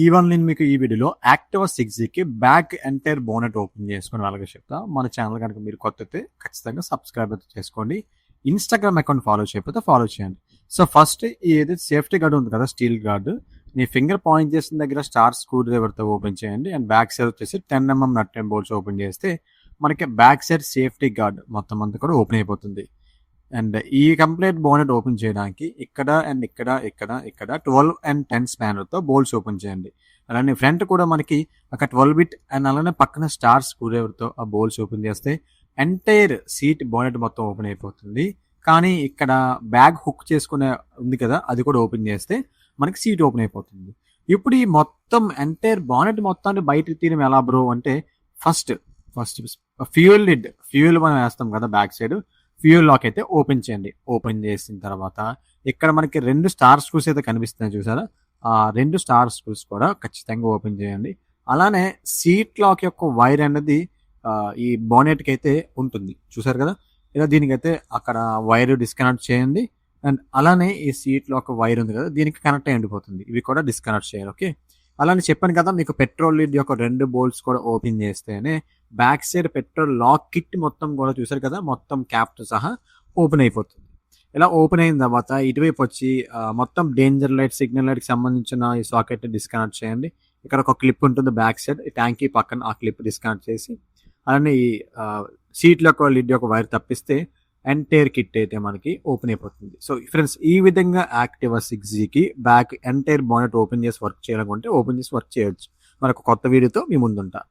Even నేను మీకు ఈ వీడియోలో యాక్టివా 6Gకి బ్యాక్ ఎంటైర్ బోనెట్ ఓపెన్ చేసుకుని అలాగే చెప్తా. మన ఛానల్ కనుక మీరు కొత్త అయితే ఖచ్చితంగా సబ్స్క్రైబ్ అయితే చేసుకోండి. ఇన్స్టాగ్రామ్ అకౌంట్ ఫాలో చేయకపోతే ఫాలో చేయండి. సో ఫస్ట్ ఏదైతే సేఫ్టీ గార్డ్ ఉంది కదా, స్టీల్ గార్డ్, మీ ఫింగర్ పాయింట్ చేసిన దగ్గర స్టార్ స్క్రూ డ్రైవర్తో ఓపెన్ చేయండి. అండ్ బ్యాక్ సైడ్ వచ్చేసి 10mm nut and bolts open చేస్తే మనకి బ్యాక్ సైడ్ సేఫ్టీ గార్డ్ మొత్తం అంతా కూడా ఓపెన్ అయిపోతుంది. అండ్ ఈ కంప్లీట్ బోనెట్ ఓపెన్ చేయడానికి ఇక్కడ అండ్ ఇక్కడ 12 and 10 స్పానర్తో బోల్ట్స్ ఓపెన్ చేయండి. అలానే ఫ్రంట్ కూడా మనకి ఒక 12 బిట్ అండ్ అలానే పక్కన స్టార్ స్క్రూ డ్రైవర్తో ఆ బోల్ట్స్ ఓపెన్ చేస్తే ఎంటైర్ సీట్ బోనెట్ మొత్తం ఓపెన్ అయిపోతుంది. కానీ ఇక్కడ బ్యాగ్ హుక్ చేసుకునే ఉంది కదా, అది కూడా ఓపెన్ చేస్తే మనకి సీట్ ఓపెన్ అయిపోతుంది. ఇప్పుడు ఈ మొత్తం ఎంటైర్ బానెట్ మొత్తాన్ని బయట తీయడం ఎలా బ్రో అంటే, ఫస్ట్ ఫ్యూయల్ లిడ్, ఫ్యూయల్ మనం వేస్తాం కదా బ్యాక్ సైడ్, ఫ్యూయల్ లాక్ అయితే ఓపెన్ చేయండి. ఓపెన్ చేసిన తర్వాత ఇక్కడ మనకి 2 స్టార్ స్క్రూస్ అయితే కనిపిస్తున్నాయి చూసారా, ఆ 2 స్టార్ స్క్రూస్ కూడా ఖచ్చితంగా ఓపెన్ చేయండి. అలానే సీట్ లాక్ యొక్క వైర్ అనేది ఈ బానెట్కి అయితే ఉంటుంది చూసారు కదా, ఇలా దీనికైతే అక్కడ వైర్ డిస్కనెక్ట్ చేయండి. అండ్ అలానే ఈ సీట్ లాక్ వైర్ ఉంది కదా, దీనికి కనెక్ట్ అయ్యి ఉండిపోతుంది, ఇవి కూడా డిస్కనెక్ట్ చేయాలి. ఓకే, అలానే చెప్పాను కదా మీకు పెట్రోల్ లిడ్ యొక్క 2 బోల్ట్స్ కూడా ఓపెన్ చేస్తేనే back side petrol lock kit మొత్తం కూడా చూసారు కదా, మొత్తం క్యాప్తో సహా ఓపెన్ అయిపోతుంది. ఇలా ఓపెన్ అయిన తర్వాత ఇటువైపు వచ్చి మొత్తం డేంజర్ లైట్, సిగ్నల్ లైట్కి సంబంధించిన ఈ సాకెట్ డిస్కనెక్ట్ చేయండి. ఇక్కడ ఒక క్లిప్ ఉంటుంది బ్యాక్ సైడ్, ఈ ట్యాంకీ పక్కన ఆ క్లిప్ డిస్కనెక్ట్ చేసి అలానే ఈ సీట్ యొక్క లిడ్ యొక్క వైర్ తప్పిస్తే ఎంటైర్ కిట్ అయితే మనకి ఓపెన్ అయిపోతుంది. సో ఫ్రెండ్స్, ఈ విధంగా యాక్టివా 6Gకి బ్యాక్ ఎంటైర్ బానెట్ ఓపెన్ చేసి వర్క్ చేయాలనుకుంటే ఓపెన్ చేసి వర్క్ చేయొచ్చు. మరొక కొత్త వీడియోతో మీ ముందుంటా.